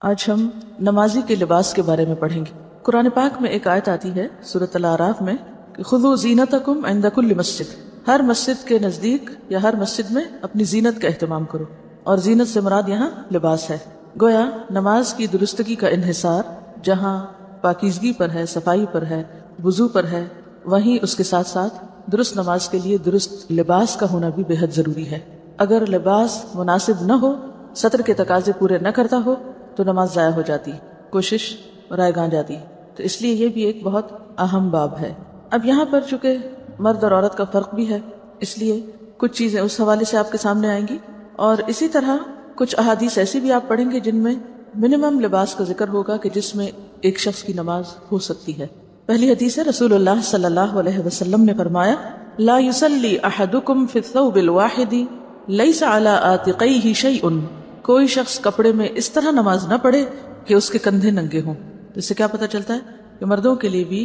آج ہم نمازی کے لباس کے بارے میں پڑھیں گے۔ قرآن پاک میں ایک آیت آتی ہے سورۃ الاعراف میں کہ خذوا زینتکم عند کل مسجد، ہر مسجد کے نزدیک یا ہر مسجد میں اپنی زینت کا اہتمام کرو، اور زینت سے مراد یہاں لباس ہے۔ گویا نماز کی درستگی کا انحصار جہاں پاکیزگی پر ہے، صفائی پر ہے، وضو پر ہے، وہیں اس کے ساتھ ساتھ درست نماز کے لیے درست لباس کا ہونا بھی بے حد ضروری ہے۔ اگر لباس مناسب نہ ہو، سطر کے تقاضے پورے نہ کرتا ہو تو نماز ضائع ہو جاتی، کوشش رائے گاں جاتی۔ تو اس لیے یہ بھی ایک بہت اہم باب ہے۔ اب یہاں پر چونکہ مرد اور عورت کا فرق بھی ہے، اس لیے کچھ چیزیں اس حوالے سے آپ کے سامنے آئیں گی، اور اسی طرح کچھ احادیث ایسی بھی آپ پڑھیں گے جن میں منیمم لباس کا ذکر ہوگا کہ جس میں ایک شخص کی نماز ہو سکتی ہے۔ پہلی حدیث ہے، رسول اللہ صلی اللہ علیہ وسلم نے فرمایا، لا یصلی احدکم فی الثوب الواحد لیس علی عاتقیہ شیء، کوئی شخص کپڑے میں اس طرح نماز نہ پڑھے کہ اس کے کندھے ننگے ہوں۔ اس سے کیا پتہ چلتا ہے کہ مردوں کے لیے بھی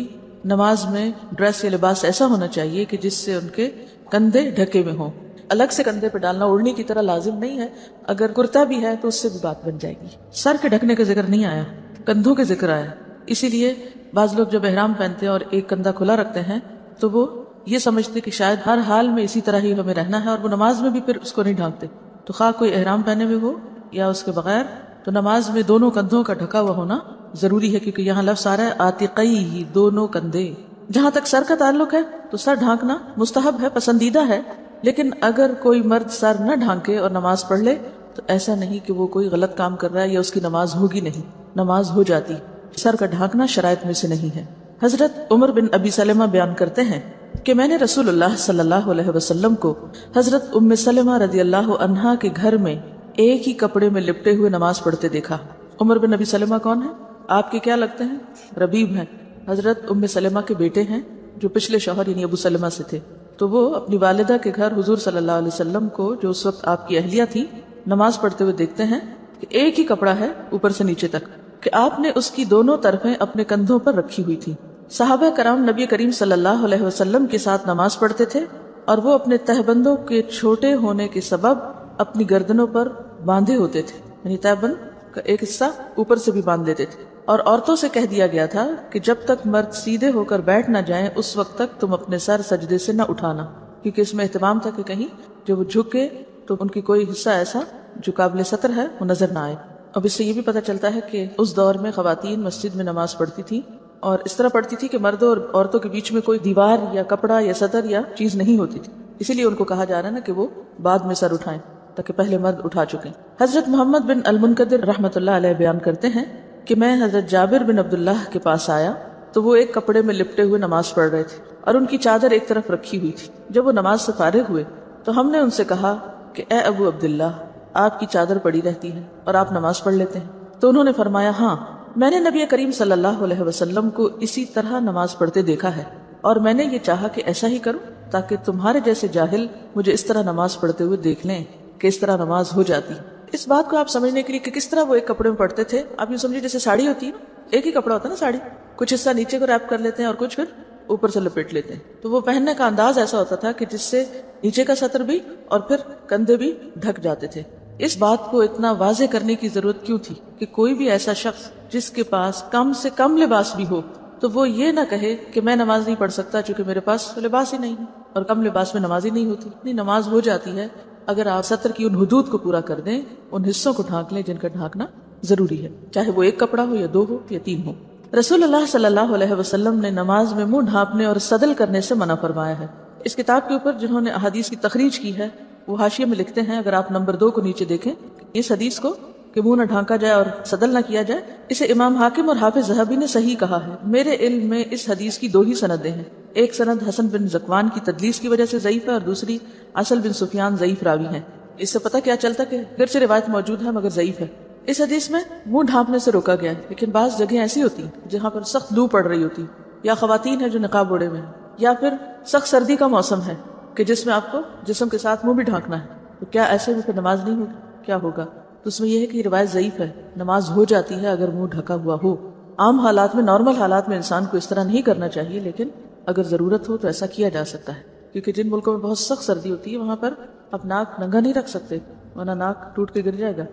نماز میں ڈریس یا لباس ایسا ہونا چاہیے کہ جس سے ان کے کندھے ڈھکے ہوئے ہوں۔ الگ سے کندھے پہ ڈالنا اوڑھنی کی طرح لازم نہیں ہے، اگر کرتا بھی ہے تو اس سے بھی بات بن جائے گی۔ سر کے ڈھکنے کا ذکر نہیں آیا، کندھوں کے ذکر آیا۔ اسی لیے بعض لوگ جب احرام پہنتے ہیں اور ایک کندھا کھلا رکھتے ہیں تو وہ یہ سمجھتے کہ شاید ہر حال میں اسی طرح ہی ہمیں رہنا ہے، اور وہ نماز میں بھی پھر اس کو نہیں ڈھانکتے۔ تو خواہ کوئی احرام پہنے ہوئے ہو یا اس کے بغیر، تو نماز میں دونوں کندھوں کا ڈھکا ہوا ہونا ضروری ہے، کیونکہ یہاں لفظ آ رہا ہے عاتقیہ، دونوں کندھے۔ جہاں تک سر کا تعلق ہے تو سر ڈھانکنا مستحب ہے، پسندیدہ ہے، لیکن اگر کوئی مرد سر نہ ڈھانکے اور نماز پڑھ لے تو ایسا نہیں کہ وہ کوئی غلط کام کر رہا ہے یا اس کی نماز ہوگی نہیں، نماز ہو جاتی۔ سر کا ڈھانکنا شرائط میں سے نہیں ہے۔ حضرت عمر بن ابی سلمہ بیان کرتے ہیں کہ میں نے رسول اللہ صلی اللہ علیہ وسلم کو حضرت ام سلمہ رضی اللہ عنہا کے گھر میں ایک ہی کپڑے میں لپٹے ہوئے نماز پڑھتے دیکھا۔ عمر بن ابی سلمہ کون ہیں؟ آپ کے کیا لگتے ہیں؟ ربیب ہیں، حضرت ام سلمہ کے بیٹے ہیں جو پچھلے شوہر یعنی ابو سلمہ سے تھے۔ تو وہ اپنی والدہ کے گھر حضور صلی اللہ علیہ وسلم کو، جو اس وقت آپ کی اہلیہ تھی، نماز پڑھتے ہوئے دیکھتے ہیں کہ ایک ہی کپڑا ہے اوپر سے نیچے تک، کہ آپ نے اس کی دونوں طرفیں اپنے کندھوں پر رکھی ہوئی تھی۔ صحابہ کرام نبی کریم صلی اللہ علیہ وسلم کے ساتھ نماز پڑھتے تھے، اور وہ اپنے تہبندوں کے چھوٹے ہونے کے سبب اپنی گردنوں پر باندھے ہوتے تھے، یعنی تہبند کا ایک حصہ اوپر سے بھی باندھ دیتے تھے۔ اور عورتوں سے کہہ دیا گیا تھا کہ جب تک مرد سیدھے ہو کر بیٹھ نہ جائیں اس وقت تک تم اپنے سر سجدے سے نہ اٹھانا، کیونکہ اس میں اہتمام تھا کہ کہیں جب وہ جھکے تو ان کی کوئی حصہ ایسا جو قابل ستر ہے وہ نظر نہ آئے۔ اب اس سے یہ بھی پتہ چلتا ہے کہ اس دور میں خواتین مسجد میں نماز پڑھتی تھی، اور اس طرح پڑھتی تھی کہ مردوں اور عورتوں کے بیچ میں کوئی دیوار یا کپڑا یا سطر یا چیز نہیں ہوتی تھی، اسی لیے ان کو کہا جا رہا ہے نا کہ وہ بعد میں سر اٹھائیں تاکہ پہلے مرد اٹھا چکے۔ حضرت محمد بن المنکدر رحمۃ اللہ علیہ بیان کرتے ہیں کہ میں حضرت جابر بن عبداللہ کے پاس آیا تو وہ ایک کپڑے میں لپٹے ہوئے نماز پڑھ رہے تھے اور ان کی چادر ایک طرف رکھی ہوئی تھی۔ جب وہ نماز سے فارغ ہوئے تو ہم نے ان سے کہا کہ اے ابو عبداللہ، آپ کی چادر پڑی رہتی ہے اور آپ نماز پڑھ لیتے ہیں؟ تو انہوں نے فرمایا، ہاں، میں نے نبی کریم صلی اللہ علیہ وسلم کو اسی طرح نماز پڑھتے دیکھا ہے، اور میں نے یہ چاہا کہ ایسا ہی کروں تاکہ تمہارے جیسے جاہل مجھے اس طرح نماز پڑھتے ہوئے دیکھ لیں کہ اس طرح نماز ہو جاتی۔ اس بات کو آپ سمجھنے کے لیے کہ کس طرح وہ ایک کپڑے میں پڑھتے تھے، آپ یہ سمجھے جیسے ساڑی ہوتی ہے نا، ایک ہی کپڑا ہوتا ہے نا ساڑی، کچھ حصہ نیچے کو ریپ کر لیتے ہیں اور کچھ پھر اوپر سے لپیٹ لیتے ہیں، تو وہ پہننے کا انداز ایسا ہوتا تھا کہ جس سے نیچے کا سطر بھی اور پھر کندھے بھی ڈھک جاتے تھے۔ اس بات کو اتنا واضح کرنے کی ضرورت کیوں تھی کہ کوئی بھی ایسا شخص جس کے پاس کم سے کم لباس بھی ہو تو وہ یہ نہ کہے کہ میں نماز نہیں پڑھ سکتا چونکہ میرے پاس لباس ہی نہیں ہے، اور کم لباس میں نماز ہی نہیں ہوتی۔ نہیں، نماز ہو جاتی ہے اگر آپ سطر کی ان حدود کو پورا کر دیں، ان حصوں کو ڈھانک لیں جن کا ڈھانکنا ضروری ہے، چاہے وہ ایک کپڑا ہو یا دو ہو یا تین ہو۔ رسول اللہ صلی اللہ علیہ وسلم نے نماز میں منہ ڈھانپنے اور صدل کرنے سے منع فرمایا ہے۔ اس کتاب کے اوپر جنہوں نے احادیث کی تخریج کی ہے وہ حاشیے میں لکھتے ہیں، اگر آپ نمبر 2 کو نیچے دیکھیں، اس حدیث کو کہ منہ نہ ڈھانکا جائے اور صدل نہ کیا جائے، اسے امام حاکم اور حافظ ذہبی نے صحیح کہا ہے۔ میرے علم میں اس حدیث کی 2 ہی سندیں ہیں، ایک سند حسن بن ذکوان کی تدلیس کی وجہ سے ضعیف ہے اور دوسری اصل بن سفیان ضعیف راوی ہیں۔ اس سے پتہ کیا چلتا کہ گرچہ روایت موجود ہے مگر ضعیف ہے۔ اس حدیث میں منہ ڈھانپنے سے روکا گیا ہے، لیکن بعض جگہیں ایسی ہوتی ہیں جہاں پر سخت لو پڑ رہی ہوتی، یا خواتین ہیں جو نقاب اوڑے میں، یا پھر سخت سردی کا موسم ہے کہ جس میں آپ کو جسم کے ساتھ منہ بھی ڈھانکنا ہے، تو کیا ایسے میں پھر نماز نہیں ہوگی؟ کیا ہوگا؟ تو اس میں یہ ہے کہ یہ روایت ضعیف ہے، نماز ہو جاتی ہے اگر منہ ڈھکا ہوا ہو۔ عام حالات میں، نارمل حالات میں انسان کو اس طرح نہیں کرنا چاہیے، لیکن اگر ضرورت ہو تو ایسا کیا جا سکتا ہے، کیونکہ جن ملکوں میں بہت سخت سردی ہوتی ہے وہاں پر آپ ناک ننگا نہیں رکھ سکتے، ورنہ ناک ٹوٹ کے گر جائے گا،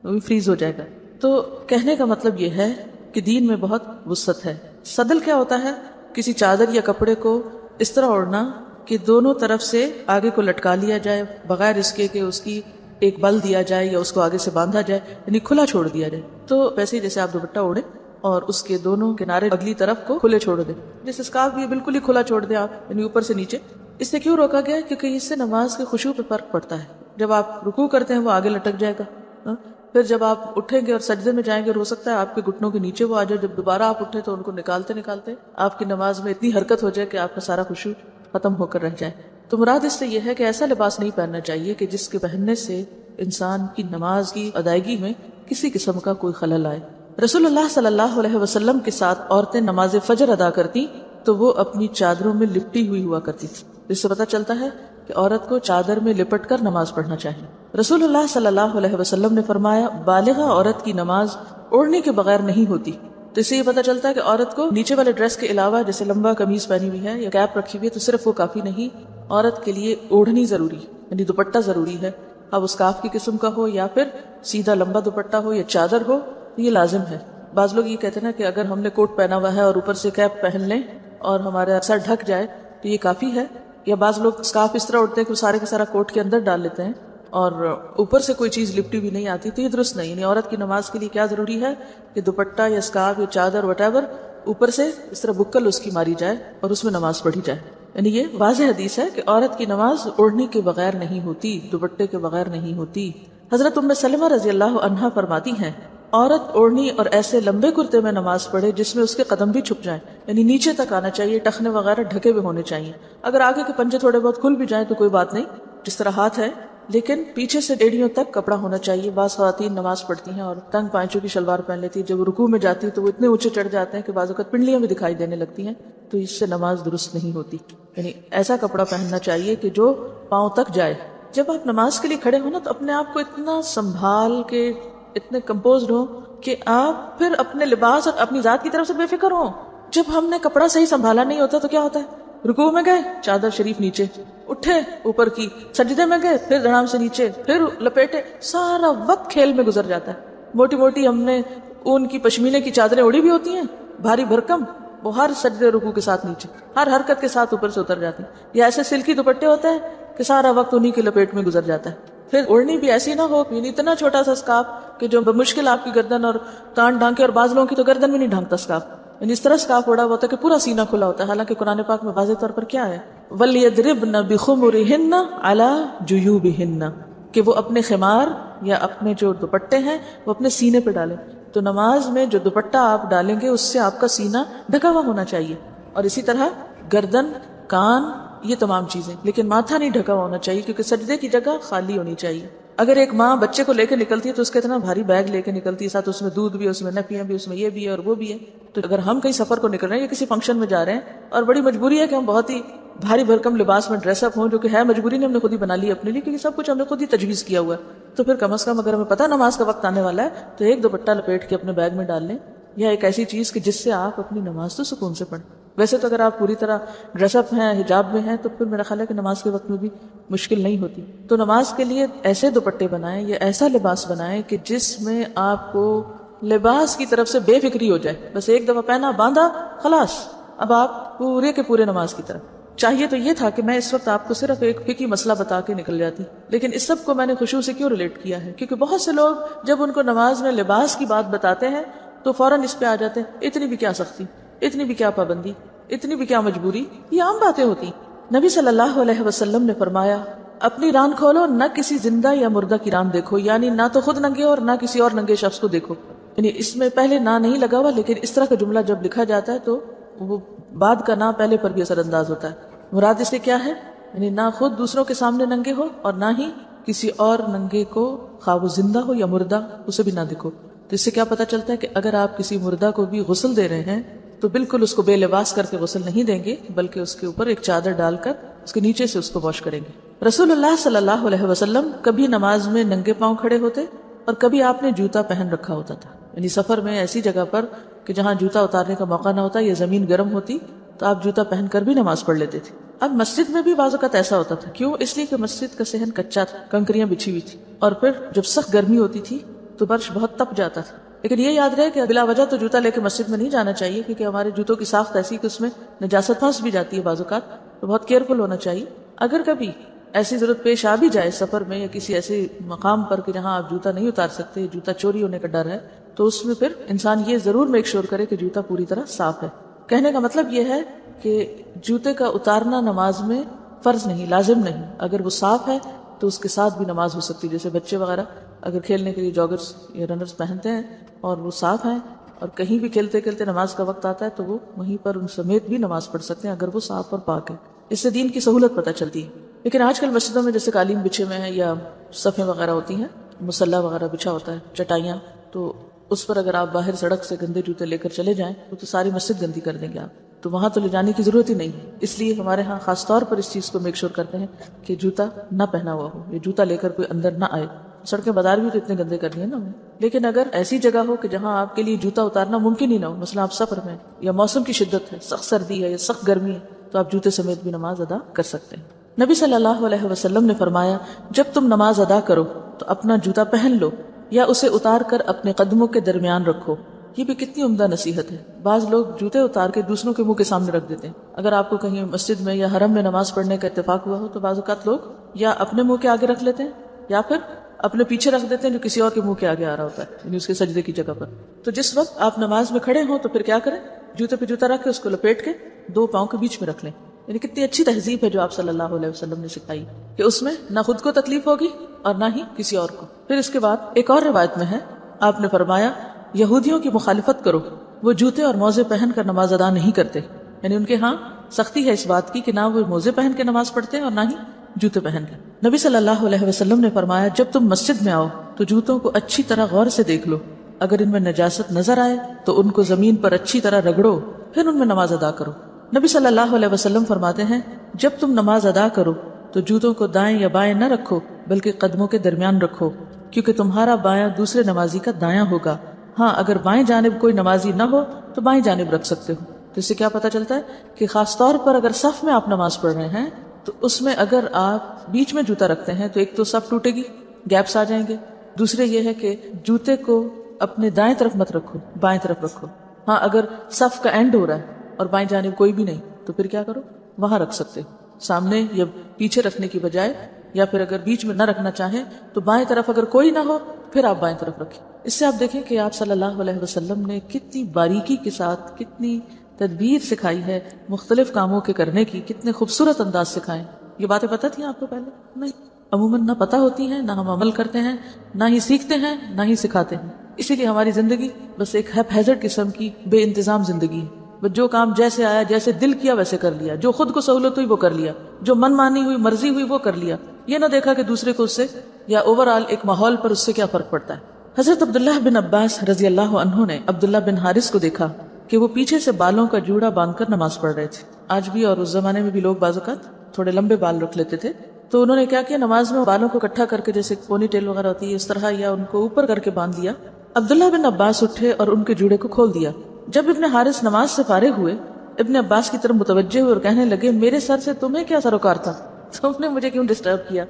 وہ بھی فریز ہو جائے گا۔ تو کہنے کا مطلب یہ ہے کہ دین میں بہت وسعت ہے. صدل کیا ہوتا ہے؟ کسی چادر یا کپڑے کو اس طرح اوڑھنا کہ دونوں طرف سے آگے کو لٹکا لیا جائے بغیر اس کے کہ اس کی ایک بل دیا جائے یا اس کو آگے سے باندھا جائے، یعنی کھلا چھوڑ دیا جائے. تو ویسے ہی جیسے آپ دوپٹہ اوڑھیں اور اس کے دونوں کنارے اگلی طرف کو کھلے چھوڑ دیں، جیسے اسکارف بھی بالکل ہی کھلا چھوڑ دیں آپ، یعنی اوپر سے نیچے. اس سے کیوں روکا گیا؟ کیونکہ اس سے نماز کے خشوع پہ فرق پڑتا ہے. جب آپ رکوع کرتے ہیں وہ آگے لٹک جائے گا، پھر جب آپ اٹھیں گے اور سجدے میں جائیں گے اور ہو سکتا ہے آپ کے گھٹنوں کے نیچے وہ آ جائے. جب دوبارہ آپ اٹھیں تو ان کو نکالتے نکالتے آپ کی نماز میں اتنی حرکت ہو جائے کہ آپ کا سارا خشوع ختم ہو کر رہ جائے. تو مراد اس سے یہ ہے کہ ایسا لباس نہیں پہننا چاہیے کہ جس کے پہننے سے انسان کی نماز کی ادائیگی میں کسی قسم کا کوئی خلل آئے. رسول اللہ صلی اللہ علیہ وسلم کے ساتھ عورتیں نماز فجر ادا کرتی تو وہ اپنی چادروں میں لپٹی ہوئی ہوا کرتی تھی. اس سے پتہ چلتا ہے کہ عورت کو چادر میں لپٹ کر نماز پڑھنا چاہیے. رسول اللہ صلی اللہ علیہ وسلم نے فرمایا بالغہ عورت کی نماز اوڑھنے کے بغیر نہیں ہوتی. تو اس سے یہ پتہ چلتا ہے کہ عورت کو نیچے والے ڈریس کے علاوہ جیسے لمبا قمیص پہنی ہوئی ہے یا کیپ رکھی ہوئی ہے تو صرف وہ کافی نہیں، عورت کے لیے اوڑھنی ضروری، یعنی دوپٹہ ضروری ہے. اب اسکارف کی قسم کا ہو یا پھر سیدھا لمبا دوپٹہ ہو یا چادر ہو، یہ لازم ہے. بعض لوگ یہ کہتے ہیں نا کہ اگر ہم نے کوٹ پہنا ہوا ہے اور اوپر سے کیپ پہن لیں اور ہمارا سر ڈھک جائے تو یہ کافی ہے. یا بعض لوگ اسکارف اس طرح اڑتے ہیں کہ وہ سارے کا سارا کوٹ کے اندر ڈال لیتے ہیں اور اوپر سے کوئی چیز لپٹی بھی نہیں آتی، تو یہ درست نہیں. یعنی عورت کی نماز کے لیے کیا ضروری ہے کہ دوپٹہ یا اسکارف یا چادر وٹ ایور اوپر سے اس طرح بکل اس کی ماری جائے اور اس میں نماز پڑھی جائے. یعنی یہ واضح حدیث ہے کہ عورت کی نماز اوڑھنے کے بغیر نہیں ہوتی، دوپٹے کے بغیر نہیں ہوتی. حضرت ام سلمہ رضی اللہ عنہا فرماتی ہیں عورت اوڑھنی اور ایسے لمبے کرتے میں نماز پڑھے جس میں اس کے قدم بھی چھپ جائیں، یعنی نیچے تک آنا چاہیے، ٹخنے وغیرہ ڈھکے ہوئے ہونے چاہیے. اگر آگے کے پنجے تھوڑے بہت کھل بھی جائیں تو کوئی بات نہیں، جس طرح ہاتھ ہے، لیکن پیچھے سے ایڑیوں تک کپڑا ہونا چاہیے. بعض خواتین نماز پڑھتی ہیں اور تنگ پائچوں کی شلوار پہن لیتی ہے، جب رکوع میں جاتی ہے تو وہ اتنے اونچے چڑھ جاتے ہیں کہ بعض اوقات پنڈلیاں بھی دکھائی دینے لگتی ہیں، تو اس سے نماز درست نہیں ہوتی. یعنی ایسا کپڑا پہننا چاہیے کہ جو پاؤں تک جائے. جب آپ نماز کے لیے کھڑے ہو نا تو اپنے آپ کو اتنا سنبھال کے اتنے کمپوزڈ ہو کہ آپ پھر اپنے لباس اور اپنی ذات کی طرف سے بے فکر ہوں. جب ہم نے کپڑا صحیح سنبھالا نہیں ہوتا تو کیا ہوتا ہے؟ رکوع میں گئے چادر شریف نیچے، اٹھے اوپر کی، سجدے میں گئے پھر دھڑام سے نیچے، پھر لپیٹے، سارا وقت کھیل میں گزر جاتا ہے. موٹی موٹی ہم نے اون کی پشمینے کی چادریں اڑی بھی ہوتی ہیں، بھاری بھرکم، وہ ہر سجدے رکوع کے ساتھ نیچے، ہر حرکت کے ساتھ اوپر سے اتر جاتی ہیں. یا ایسے سلکی دوپٹے ہوتے ہیں کہ سارا وقت انہی کی لپیٹ میں گزر جاتا ہے. پھر اوڑھنی بھی ایسی نہ ہو، یعنی اتنا چھوٹا سا اسکارف کہ جو بمشکل آپ کی گردن اور کان ڈھانکے، اور بعض لوگوں کی تو گردن بھی نہیں ڈھانکتا اسکارف، یعنی اس طرح اسکارف اوڑا ہوتا ہے کہ پورا سینہ کھلا ہوتا ہے. حالانکہ قرآن پاک میں واضح طور پر کیا ہے، وَلْيَضْرِبْنَ بِخُمُرِهِنَّ عَلَى جُيُوبِهِنَّ، کہ وہ اپنے خمار یا اپنے جو دوپٹے ہیں وہ اپنے سینے پہ ڈالیں. تو نماز میں جو دوپٹہ آپ ڈالیں گے اس سے آپ کا سینہ ڈھکا ہوا ہونا چاہیے، اور اسی طرح گردن، کان، یہ تمام چیزیں، لیکن ماتھا نہیں ڈھکا ہوا ہونا چاہیے کیونکہ سجدے کی جگہ خالی ہونی چاہیے. اگر ایک ماں بچے کو لے کے نکلتی ہے تو اس کا اتنا بھاری بیگ لے کے نکلتی ہے، ساتھ اس میں دودھ بھی، اس میں نپیاں بھی، اس میں یہ بھی ہے اور وہ بھی ہے. تو اگر ہم کہیں سفر کو نکل رہے ہیں یا کسی فنکشن میں جا رہے ہیں اور بڑی مجبوری ہے کہ ہم بہت ہی بھاری بھرکم لباس میں ڈریس اپ ہوں، جو کہ ہے مجبوری نے ہم نے خود ہی بنا لی اپنے لیے کیونکہ سب کچھ ہم نے خود ہی تجویز کیا ہوا ہے، تو پھر کم از کم اگر ہمیں پتہ نماز کا وقت آنے والا ہے تو ایک دوپٹہ لپیٹ کے اپنے بیگ میں ڈال لیں، یا ایک ایسی چیز کہ جس سے آپ اپنی نماز تو سکون سے پڑھیں. ویسے تو اگر آپ پوری طرح ڈریس اپ ہیں، حجاب میں ہیں، تو پھر میرا خیال ہے کہ نماز کے وقت میں بھی مشکل نہیں ہوتی. تو نماز کے لیے ایسے دوپٹے بنائیں یا ایسا لباس بنائیں کہ جس میں آپ کو لباس کی طرف سے بے فکری ہو جائے، بس ایک دفعہ پہنا، باندھا، خلاص اب آپ پورے کے پورے نماز کی طرف. چاہیے تو یہ تھا کہ میں اس وقت آپ کو صرف ایک فقہی مسئلہ بتا کے نکل جاتی، لیکن اس سب کو میں نے خشوع سے کیوں ریلیٹ کیا ہے؟ کیونکہ بہت سے لوگ جب ان کو نماز میں لباس کی بات بتاتے ہیں تو فوراً اس پہ آ جاتے ہیں، اتنی بھی کیا سختی، اتنی بھی کیا پابندی، اتنی بھی کیا مجبوری. یہ عام باتیں ہوتی. نبی صلی اللہ علیہ وسلم نے فرمایا اپنی ران کھولو، نہ کسی زندہ یا مردہ کی ران دیکھو، یعنی نہ تو خود ننگے اور نہ کسی اور ننگے شخص کو دیکھو. یعنی اس میں پہلے نہ نہیں لگا ہوا، لیکن اس طرح کا جملہ جب لکھا جاتا ہے تو وہ بعد کا نہ پہلے پر بھی اثر انداز ہوتا ہے. مراد اس سے کیا ہے؟ یعنی نہ خود دوسروں کے سامنے ننگے ہو اور نہ ہی کسی اور ننگے کو، خواہ وہ زندہ ہو یا مردہ، اسے بھی نہ دیکھو. تو اس سے کیا پتا چلتا ہے کہ اگر آپ کسی مردہ کو بھی غسل دے رہے ہیں تو بالکل اس کو بے لباس کر کے غسل نہیں دیں گے، بلکہ اس کے اوپر ایک چادر ڈال کر اس کے نیچے سے اس کو واش کریں گے. رسول اللہ صلی اللہ علیہ وسلم کبھی نماز میں ننگے پاؤں کھڑے ہوتے اور کبھی آپ نے جوتا پہن رکھا ہوتا تھا. یعنی سفر میں ایسی جگہ پر کہ جہاں جوتا اتارنے کا موقع نہ ہوتا یا زمین گرم ہوتی تو آپ جوتا پہن کر بھی نماز پڑھ لیتے تھے. اب مسجد میں بھی بعض اوقات ایسا ہوتا تھا. کیوں؟ اس لیے کہ مسجد کا صحن کچا تھا، کنکریاں بچھی ہوئی تھی، اور پھر جب سخت گرمی ہوتی تھی تو فرش بہت تپ جاتا تھا. لیکن یہ یاد رہے کہ بلا وجہ تو جوتا لے کے مسجد میں نہیں جانا چاہیے، کیونکہ ہمارے جوتوں کی ساخت ایسی کہ اس میں نجاست پھنس بھی جاتی ہے بعض اوقات، تو بہت کیئرفل ہونا چاہیے۔ اگر کبھی ایسی ضرورت پیش آ بھی جائے سفر میں یا کسی ایسے مقام پر کہ جہاں آپ جوتا نہیں اتار سکتے، جوتا چوری ہونے کا ڈر ہے، تو اس میں پھر انسان یہ ضرور میک شور کرے کہ جوتا پوری طرح صاف ہے۔ کہنے کا مطلب یہ ہے کہ جوتے کا اتارنا نماز میں فرض نہیں، لازم نہیں، اگر وہ صاف ہے تو اس کے ساتھ بھی نماز ہو سکتی ہے۔ جیسے بچے وغیرہ اگر کھیلنے کے لیے جاگرز یا رنرز پہنتے ہیں اور وہ صاف ہیں اور کہیں بھی کھیلتے کھیلتے نماز کا وقت آتا ہے تو وہ وہیں پر ان سمیت بھی نماز پڑھ سکتے ہیں اگر وہ صاف اور پاک ہے۔ اس سے دین کی سہولت پتہ چلتی ہے۔ لیکن آج کل مسجدوں میں جیسے قالین بچھے ہوئے ہیں یا صفیں وغیرہ ہوتی ہیں، مصلی وغیرہ بچھا ہوتا ہے، چٹائیاں، تو اس پر اگر آپ باہر سڑک سے گندے جوتے لے کر چلے جائیں تو ساری مسجد گندی کر دیں گے آپ، تو وہاں تو لے جانے کی ضرورت ہی نہیں ہے۔ اس لیے ہمارے ہاں خاص طور پر اس چیز کو میک شور کرتے ہیں کہ جوتا نہ پہنا ہوا ہو، یہ جوتا لے کر کوئی اندر نہ آئے۔ سڑکیں بازار بھی تو اتنے گندے کرنی ہے نا ہمیں، لیکن اگر ایسی جگہ ہو کہ جہاں آپ کے لیے جوتا اتارنا ممکن ہی نہ ہو، مثلا آپ سفر میں یا موسم کی شدت ہے، سخت سردی ہے یا سخت گرمی ہے، تو آپ جوتے سمیت بھی نماز ادا کر سکتے ہیں۔ نبی صلی اللہ علیہ وسلم نے فرمایا، جب تم نماز ادا کرو تو اپنا جوتا پہن لو یا اسے اتار کر اپنے قدموں کے درمیان رکھو۔ یہ بھی کتنی عمدہ نصیحت ہے۔ بعض لوگ جوتے اتار کے دوسروں کے منہ کے سامنے رکھ دیتے ہیں۔ اگر آپ کو کہیں مسجد میں یا حرم میں نماز پڑھنے کا اتفاق ہوا ہو تو بعض اوقات لوگ یا اپنے منہ کے آگے رکھ لیتے ہیں یا پھر اپنے پیچھے رکھ دیتے ہیں جو کسی اور کے منہ کے آگے آ رہا ہوتا ہے، یعنی اس کے سجدے کی جگہ پر۔ تو جس وقت آپ نماز میں کھڑے ہوں تو پھر کیا کریں؟ جوتے پہ جوتا رکھ کے اس کو لپیٹ کے دو پاؤں کے بیچ میں رکھ لیں۔ یعنی کتنی اچھی تہذیب ہے جو آپ صلی اللہ علیہ وسلم نے سکھائی کہ اس میں نہ خود کو تکلیف ہوگی اور نہ ہی کسی اور کو۔ پھر اس کے بعد ایک اور روایت میں ہے، آپ نے فرمایا، یہودیوں کی مخالفت کرو، وہ جوتے اور موزے پہن کر نماز ادا نہیں کرتے۔ یعنی ان کے ہاں سختی ہے اس بات کی کہ نہ وہ موزے پہن کے نماز پڑھتے ہیں اور نہ ہی جوتے پہن کے۔ نبی صلی اللہ علیہ وسلم نے فرمایا، جب تم مسجد میں آؤ تو جوتوں کو اچھی طرح غور سے دیکھ لو، اگر ان میں نجاست نظر آئے تو ان کو زمین پر اچھی طرح رگڑو، پھر ان میں نماز ادا کرو۔ نبی صلی اللہ علیہ وسلم فرماتے ہیں، جب تم نماز ادا کرو تو جوتوں کو دائیں یا بائیں نہ رکھو بلکہ قدموں کے درمیان رکھو، کیونکہ تمہارا بایاں دوسرے نمازی کا دایاں ہوگا۔ ہاں اگر بائیں جانب کوئی نمازی نہ ہو تو بائیں جانب رکھ سکتے ہو۔ تو اس سے کیا پتہ چلتا ہے کہ خاص طور پر اگر صف میں آپ نماز پڑھ رہے ہیں تو اس میں اگر آپ بیچ میں جوتا رکھتے ہیں تو ایک تو صف ٹوٹے گی، گیپس آ جائیں گے، دوسرے یہ ہے کہ جوتے کو اپنے دائیں طرف مت رکھو، بائیں طرف رکھو۔ ہاں اگر صف کا اینڈ ہو رہا ہے اور بائیں جانب کوئی بھی نہیں تو پھر کیا کرو، وہاں رکھ سکتے ہو، سامنے یا پیچھے رکھنے کی بجائے، یا پھر اگر بیچ میں نہ رکھنا چاہیں تو بائیں طرف اگر کوئی نہ ہو پھر آپ بائیں طرف رکھیں۔ اس سے آپ دیکھیں کہ آپ صلی اللہ علیہ وسلم نے کتنی باریکی کے ساتھ، کتنی تدبیر سکھائی ہے مختلف کاموں کے کرنے کی، کتنے خوبصورت انداز سکھائے۔ یہ باتیں پتہ تھیں آپ کو پہلے؟ نہیں، عموماً نہ پتہ ہوتی ہیں، نہ ہم عمل کرتے ہیں، نہ ہی سیکھتے ہیں، نہ ہی سکھاتے ہیں۔ اسی لیے ہماری زندگی بس ایک ہیزرڈ قسم کی بے انتظام زندگی ہے۔ بس جو کام جیسے آیا، جیسے دل کیا ویسے کر لیا، جو خود کو سہولت ہوئی وہ کر لیا، جو من مانی ہوئی، مرضی ہوئی وہ کر لیا، یہ نہ دیکھا کہ دوسرے کو اس سے یا اوور آل ایک ماحول پر اس سے کیا فرق پڑتا ہے۔ حضرت عبداللہ بن عباس رضی اللہ عنہ نے عبداللہ بن حارث کو دیکھا کہ وہ پیچھے سے بالوں کا جوڑا باندھ کر نماز پڑھ رہے تھے۔ آج بھی اور اس زمانے میں بھی لوگ بعض اوقات تھوڑے لمبے بال رکھ لیتے تھے، تو انہوں نے کیا کیا، نماز میں بالوں کو اکٹھا کر کے جیسے پونی ٹیل وغیرہ ہوتی ہے اس طرح، یا ان کو اوپر کر کے باندھ دیا۔ عبداللہ بن عباس اٹھے اور ان کے جوڑے کو کھول دیا۔ جب ابن حارث نماز سے فارغ ہوئے، ابن عباس کی طرف متوجہ ہوئے اور کہنے لگے، میرے سر سے تمہیں کیا سروکار تھا، تم نے مجھے کیوں ڈسٹرب کیا؟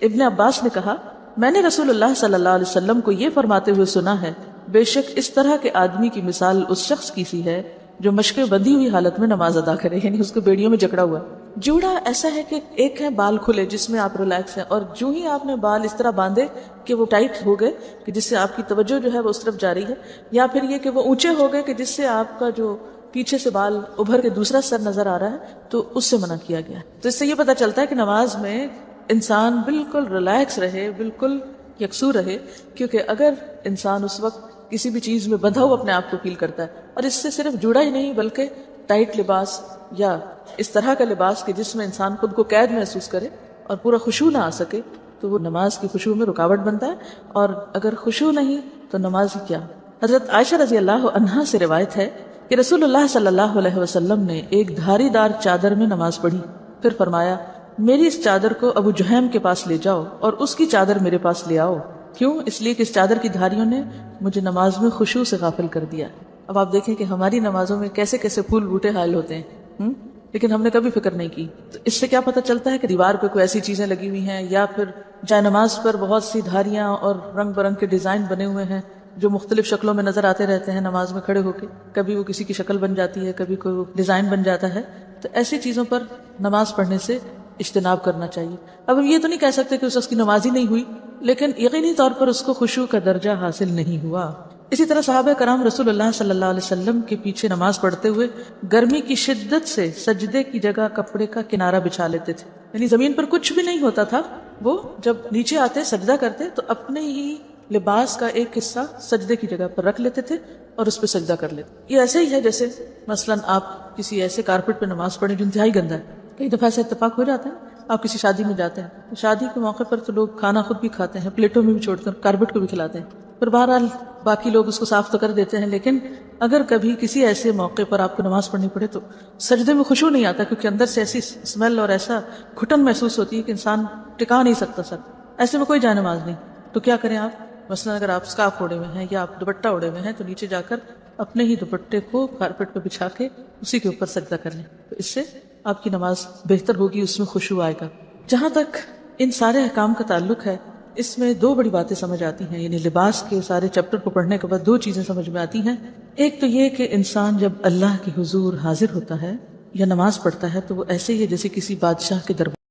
ابن عباس نے کہا، میں نے رسول اللہ صلی اللہ علیہ وسلم کو یہ فرماتے ہوئے سنا ہے، بے شک اس طرح کے آدمی کی مثال اس شخص کی سی ہے جو مشقیں بندھی ہوئی حالت میں نماز ادا کرے، یعنی اس کو بیڑیوں میں جکڑا ہوا۔ جوڑا ایسا ہے کہ ایک ہے بال کھلے جس میں آپ ریلیکس ہیں، اور جو ہی آپ نے بال اس طرح باندھے کہ وہ ٹائٹ ہو گئے کہ جس سے آپ کی توجہ جو ہے وہ اس طرف جا رہی ہے، یا پھر یہ کہ وہ اونچے ہو گئے کہ جس سے آپ کا جو پیچھے سے بال ابھر کے دوسرا سر نظر آ رہا ہے، تو اس سے منع کیا گیا۔ تو اس سے یہ پتہ چلتا ہے کہ نماز میں انسان بالکل ریلیکس رہے، بالکل یکسو رہے، کیونکہ اگر انسان اس وقت کسی بھی چیز میں بندھا ہوا اپنے آپ کو فیل کرتا ہے، اور اس سے صرف جڑا ہی نہیں بلکہ ٹائٹ لباس یا اس طرح کا لباس کہ جس میں انسان خود کو قید محسوس کرے اور پورا خشوع نہ آ سکے، تو وہ نماز کی خشوع میں رکاوٹ بنتا ہے، اور اگر خشوع نہیں تو نماز ہی کیا۔ حضرت عائشہ رضی اللہ عنہا سے روایت ہے کہ رسول اللہ صلی اللہ علیہ وسلم نے ایک دھاری دار چادر میں نماز پڑھی، پھر فرمایا، میری اس چادر کو ابو جہیم کے پاس لے جاؤ اور اس کی چادر میرے پاس لے آؤ۔ کیوں؟ اس لیے کہ اس چادر کی دھاریوں نے مجھے نماز میں خشوع سے غافل کر دیا۔ اب آپ دیکھیں کہ ہماری نمازوں میں کیسے کیسے پھول بوٹے حائل ہوتے ہیں، لیکن ہم نے کبھی فکر نہیں کی۔ تو اس سے کیا پتہ چلتا ہے کہ دیوار پہ کوئی ایسی چیزیں لگی ہوئی ہیں، یا پھر جائے نماز پر بہت سی دھاریاں اور رنگ برنگ کے ڈیزائن بنے ہوئے ہیں، جو مختلف شکلوں میں نظر آتے رہتے ہیں نماز میں کھڑے ہو کے، کبھی وہ کسی کی شکل بن جاتی ہے، کبھی کوئی ڈیزائن بن جاتا ہے، تو ایسی چیزوں پر نماز پڑھنے سے اجتناب کرنا چاہیے. اب ہم یہ تو نہیں کہہ سکتے کہ اس کی نماز ہی نہیں ہوئی، لیکن یقینی طور پر اس کو خشوع کا درجہ حاصل نہیں ہوا. اسی طرح صحابہ کرام رسول اللہ صلی اللہ علیہ وسلم کے پیچھے نماز پڑھتے ہوئے گرمی کی شدت سے سجدے کی جگہ کپڑے کا کنارہ بچھا لیتے تھے، یعنی زمین پر کچھ بھی نہیں ہوتا تھا، وہ جب نیچے آتے سجدہ کرتے تو اپنے ہی لباس کا ایک حصہ سجدے کی جگہ پر رکھ لیتے تھے اور اس پہ سجدہ کر لیتے. یہ ایسے ہی ہے جیسے مثلاً آپ کسی ایسے کارپیٹ پہ نماز پڑھیں جو انتہائی گندا ہے. کئی دفعہ ایسا اتفاق ہو جاتا ہے، آپ کسی شادی میں جاتے ہیں، شادی کے موقع پر تو لوگ کھانا خود بھی کھاتے ہیں، پلیٹوں میں بھی چھوڑتے ہیں، کارپیٹ کو بھی کھلاتے ہیں، پھر بہرحال باقی لوگ اس کو صاف تو کر دیتے ہیں. لیکن اگر کبھی کسی ایسے موقع پر آپ کو نماز پڑھنی پڑے تو سجدے میں خشوع نہیں آتا، کیونکہ اندر سے ایسی اسمیل اور ایسا گھٹن محسوس ہوتی ہے کہ انسان ٹکا نہیں سکتا سر. ایسے میں کوئی جائے نماز نہیں. تو کیا کریں آپ؟ مثلا اگر آپ اسکارف اوڑے ہوئے ہیں یا آپ دوپٹہ اوڑے ہوئے ہیں تو نیچے جا کر اپنے ہی دوپٹے کو کارپیٹ پہ بچھا کے اسی کے اوپر سجدہ کر لیں، تو اس سے آپ کی نماز بہتر ہوگی، اس میں خشوع آئے گا. جہاں تک ان سارے احکام کا تعلق ہے، اس میں دو بڑی باتیں سمجھ آتی ہیں، یعنی لباس کے سارے چیپٹر کو پڑھنے کے بعد دو چیزیں سمجھ میں آتی ہیں. ایک تو یہ کہ انسان جب اللہ کے حضور حاضر ہوتا ہے یا نماز پڑھتا ہے تو وہ ایسے ہی ہے جیسے کسی بادشاہ کے دربار